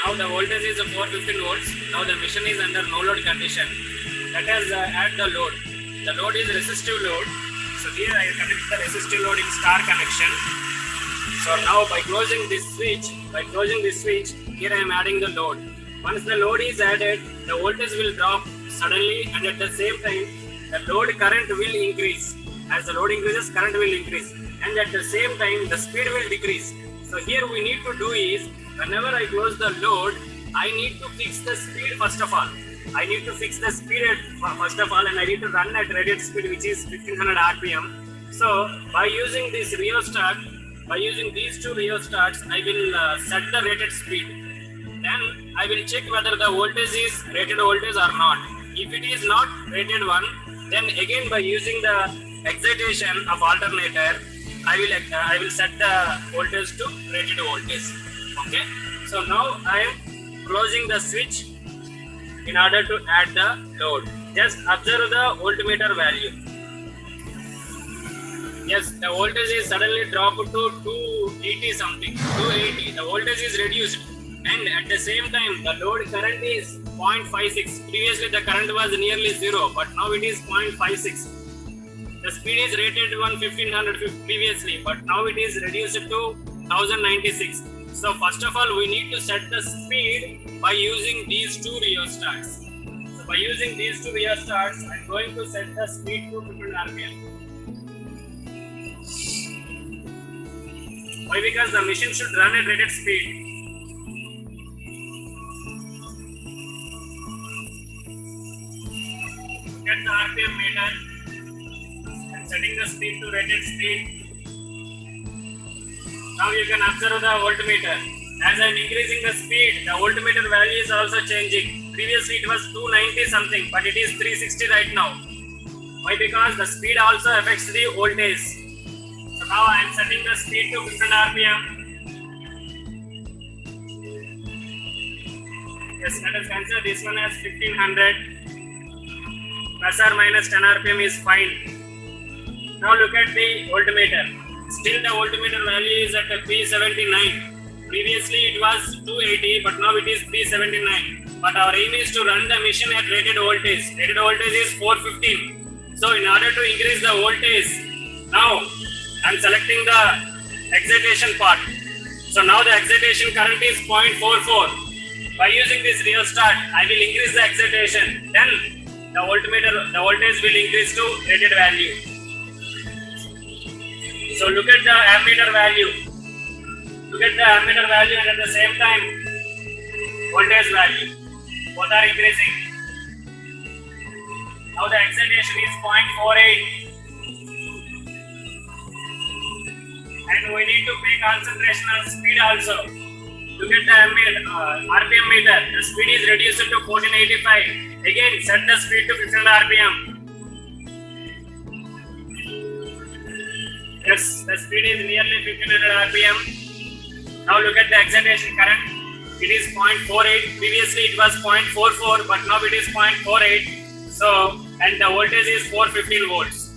Now the voltage is 415 volts. Now the machine is under no load condition. Let us add the load. The load is resistive load. So here I connect the resistive load in star connection. So now by closing this switch, here I am adding the load. Once the load is added, the voltage will drop suddenly, and at the same time the load current will increase. As the load increases, current will increase, and at the same time the speed will decrease. So here we need to do is, whenever I close the load, I need to fix the speed first of all. I need to fix the speed first of all, and I need to run at rated speed, which is 1500 RPM. So by using this rheostat, by using these two rheostats, I will set the rated speed. Then I will check whether the voltage is rated voltage or not. If it is not rated one, then again by using the excitation of alternator, I will set the voltage to rated voltage. Okay. So now I am closing the switch in order to add the load. Just observe the voltmeter value. Yes, the voltage is suddenly dropped to 280 something, 280. The voltage is reduced, and at the same time the load current is 0.56. Previously the current was nearly 0, but now it is 0.56. The speed is rated 1500 previously, but now it is reduced to 1096. So first of all, we need to set the speed by using these two rheostats. So by using these two rheostats, I am going to set the speed to 1500 RPM. Why? Because the machine should run at rated speed. Look at the RPM meter. I'm setting the speed to rated speed. Now you can observe the voltmeter. As I am increasing the speed, the voltmeter value is also changing. Previously it was 290 something, but it is 360 right now. Why? Because the speed also affects the voltage. So now I am setting the speed to 15 RPM. Yes, let us consider this one as 1500. Plus or minus 10 RPM is fine. Now look at the voltmeter. Still the voltmeter value is at 379. Previously it was 280, but now it is 379. But our aim is to run the machine at rated voltage. Rated voltage is 415. So in order to increase the voltage, now I am selecting the excitation part. So now the excitation current is 0.44. By using this rheostat, I will increase the excitation. Then the voltage will increase to rated value. So look at the ammeter value. Look at the ammeter value, and at the same time voltage value. Both are increasing. Now the excitation is 0.48. And we need to pay concentration on speed also. Look at the RPM meter. The speed is reduced to 1485. Again, set the speed to 1500 RPM. Yes, the speed is nearly 1500 RPM. Now look at the excitation current. It is 0.48. Previously it was 0.44, but now it is 0.48. So, and the voltage is 415 volts.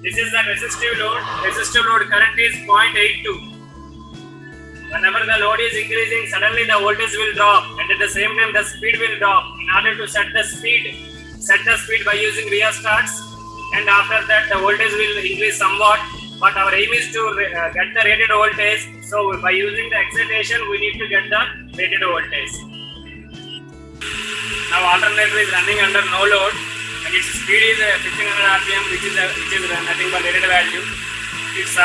This is the resistive load. Resistive load current is 0.82. Whenever the load is increasing, suddenly the voltage will drop, and at the same time the speed will drop. In order to set the speed by using rheostats, and after that the voltage will increase somewhat. But our aim is to get the rated voltage. So by using the excitation, we need to get the rated voltage. Now alternator is running under no load, and its speed is 1500 RPM, which is nothing but rated value. Its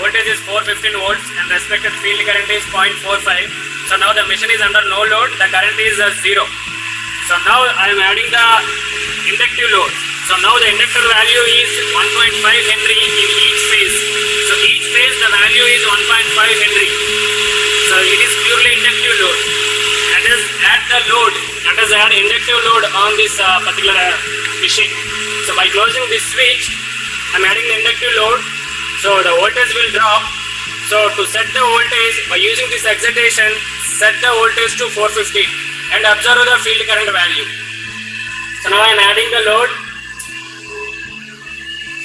voltage is 415 volts, and respected field current is 0.45. So now the machine is under no load. The current is 0. So now I am adding the inductive load. So now the inductor value is 1.5 Henry in each phase. So each phase the value is 1.5 Henry. So it is purely inductive load. Let us add the load. Let us add inductive load on this particular machine. So by closing this switch, I am adding the inductive load. So the voltage will drop. So to set the voltage, by using this excitation, set the voltage to 450 and observe the field current value. So now I am adding the load.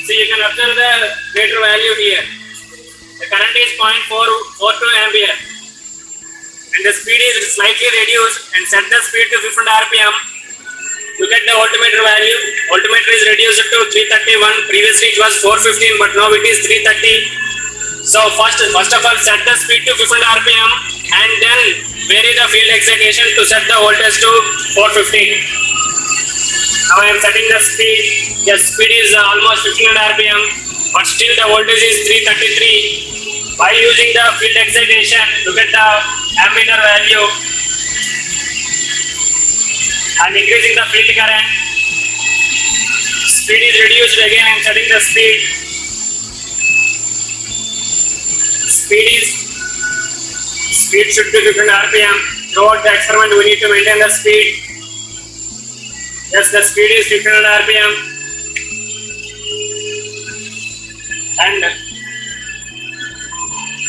So you can observe the meter value here. The current is 0.442 ampere. and the speed is slightly reduced, and set the speed to 500 rpm. To get the voltmeter value, voltmeter is reduced to 331. Previously it was 415, but now it is 330. So first of all, set the speed to 500 rpm, and then vary the field excitation to set the voltage to 415. Now I am setting the speed. The speed is almost 1500 rpm, but still the voltage is 333. By using the field excitation to get the ammeter value, I am increasing the field current. Speed is reduced again. I am setting the speed. Speed should be 1500 rpm. Throughout the experiment, we need to maintain the speed. Yes, the speed is 1500 rpm, and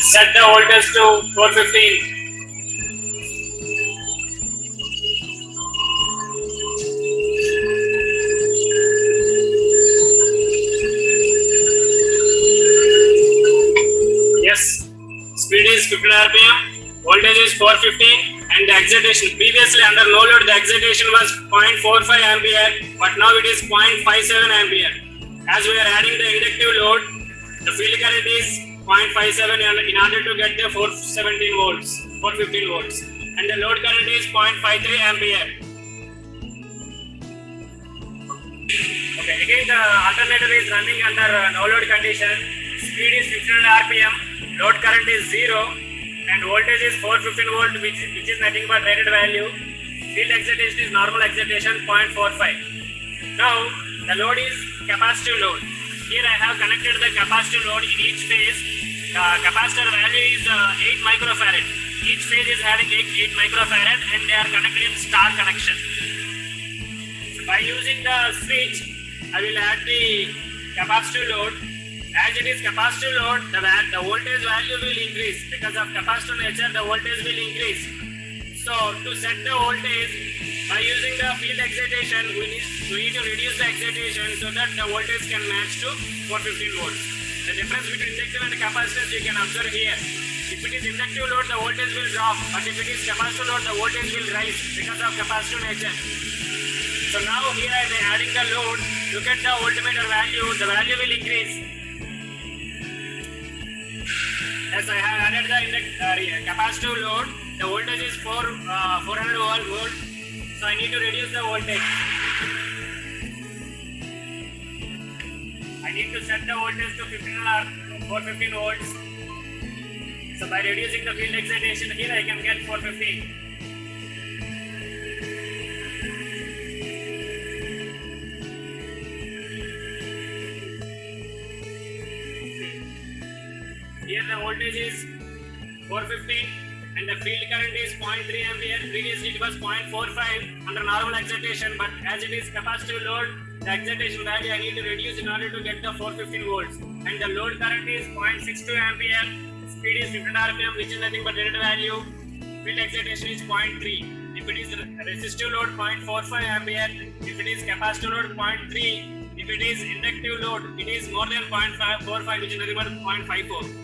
set the voltage to 415. Yes, speed is 15 rpm, voltage is 415, and the excitation, previously under no load the excitation was 0.45 ampere, but now it is 0.57 ampere. As we are adding the inductive load, the field current is 0.57 in order to get the 415 volts, and the load current is 0.53 ampere. Okay, again the alternator is running under no load condition. Speed is 1500 rpm, load current is 0, and voltage is 415 volt, which is nothing but rated value. Field excitation is normal excitation 0.45. Now the load is capacitive load. Here I have connected the capacitive load in each phase. The capacitor value is 8 microfarad. Each phase is having 8 microfarad, and they are connected in star connection. So by using the switch, I will add the capacitive load. As it is capacitive load, the voltage value will increase. Because of capacitor nature, the voltage will increase. So to set the voltage, by using the field excitation, we need to reduce the excitation so that the voltage can match to 415 volts. The difference between inductive and capacitance you can observe here. If it is inductive load, the voltage will drop, but if it is capacitive load, the voltage will rise because of capacitive nature. So now here I am adding the load. Look at the voltmeter value, the value will increase. As I have added the capacitive load, the voltage is 400 volt, so I need to reduce the voltage. I need to set the voltage to 415 volts. So by reducing the field excitation here, I can get 415. Here the voltage is 415 and the field current is 0.3 ampere. Previously it was 0.45 under normal excitation, but as it is capacitive load, the excitation value I need to reduce in order to get the 415 volts. And the load current is 0.62 ampere. Speed is 15 rpm, which is nothing but rated value. Field excitation is 0.3. If it is resistive load, 0.45 ampere. If it is capacitive load, 0.3. If it is inductive load, it is more than 0.45, which is nothing but 0.54.